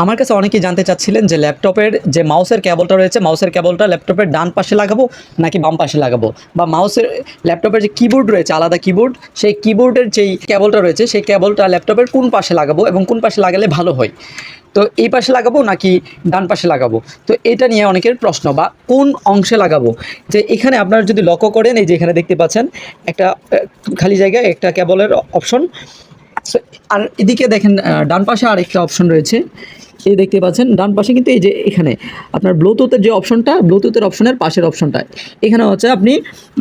আমার কাছে অনেকেই জানতে চাচ্ছিলেন যে ল্যাপটপের যে মাউসের কেবলটা রয়েছে, মাউসের কেবলটা ল্যাপটপের ডান পাশে লাগাবো নাকি বাম পাশে লাগাবো, বা মাউসের ল্যাপটপের যে কিবোর্ড রয়েছে আলাদা কিবোর্ড, সেই কিবোর্ডের যেই কেবলটা রয়েছে সেই কেবলটা ল্যাপটপের কোন পাশে লাগাবো এবং কোন পাশে লাগালে ভালো হয়। তো এই পাশে লাগাবো নাকি ডান পাশে লাগাবো, তো এটা নিয়ে অনেকের প্রশ্ন, বা কোন অংশে লাগাবো। যে এখানে আপনারা যদি লক্ষ্য করেন, এই যে এখানে দেখতে পাচ্ছেন একটা খালি জায়গায় একটা কেবলের অপশন। সো আর এদিকে দেখেন ডান পাশে আরেকটা অপশন রয়েছে, এই দেখতে পাচ্ছেন ডান পাশে, কিন্তু এই যে এখানে আপনার ব্লুটুথের যে অপশনটা, ব্লুটুথের অপশনের পাশের অপশনটা, এখানে হচ্ছে আপনি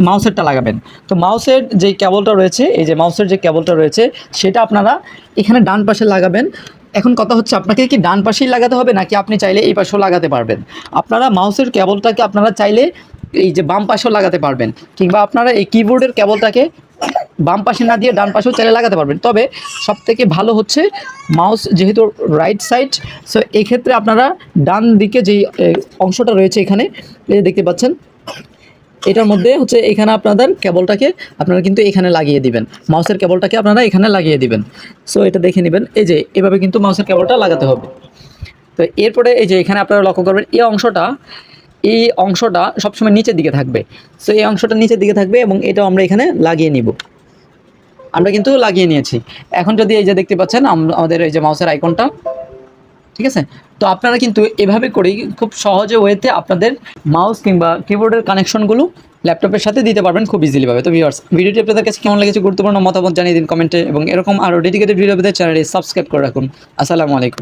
মাউসেরটা লাগাবেন। তো মাউসের যে কেবলটা রয়েছে, এই যে মাউসের যে কেবলটা রয়েছে সেটা আপনারা এখানে ডান পাশে লাগাবেন। এখন কথা হচ্ছে আপনাকে কি ডান পাশেই লাগাতে হবে নাকি আপনি চাইলে এই পাশেও লাগাতে পারবেন। আপনারা মাউসের কেবলটাকে আপনারা চাইলে এই যে বাম পাশেও লাগাতে পারবেন, কিংবা আপনারা এই কিবোর্ডের কেবলটাকে বাম পাশে না দিয়ে ডান পাশেও চাইলে লাগাতে পারবেন। তবে সবথেকে ভালো হচ্ছে মাউস যেহেতু রাইট সাইড, সো এই ক্ষেত্রে আপনারা ডান দিকে যেই অংশটা রয়েছে এখানে এই দেখতে পাচ্ছেন, এটার মধ্যে হচ্ছে এখানে আপনাদের কেবলটাকে আপনারা কিন্তু এখানে লাগিয়ে দিবেন, মাউসের কেবলটাকে আপনারা এখানে লাগিয়ে দিবেন। সো এটা দেখে নেবেন, এই যে এভাবে কিন্তু মাউসের কেবলটা লাগাতে হবে। তো এরপরে এই যে এখানে আপনারা লক্ষ্য করবেন এই অংশটা সবসময় নিচের দিকে থাকবে। সো এই অংশটা নিচের দিকে থাকবে এবং এটাও আমরা এখানে লাগিয়ে নিব। আমরা কিন্তু লাগিয়ে নিয়েছি। এখন যদি এই যে দেখতে পাচ্ছেন আমাদের এই যে মাউসের আইকনটা, ঠিক আছে। তো আপনারা কিন্তু এভাবে করেই খুব সহজে ওয়েতে আপনাদের মাউস কিংবা কিবোর্ডের কানেকশনগুলো ল্যাপটপের সাথে দিতে পারবেন খুব ইজিলিভাবে। তো ভিউয়ার্স, ভিডিওটি আপনাদের কাছে কেমন লেগেছে গুরুত্বপূর্ণ মতামত জানিয়ে দিন কমেন্টে, এবং এরকম আরও ডেডিকেটেড ভিডিও পেতে চ্যানেলটি সাবস্ক্রাইব করে রাখুন। আসসালামু আলাইকুম।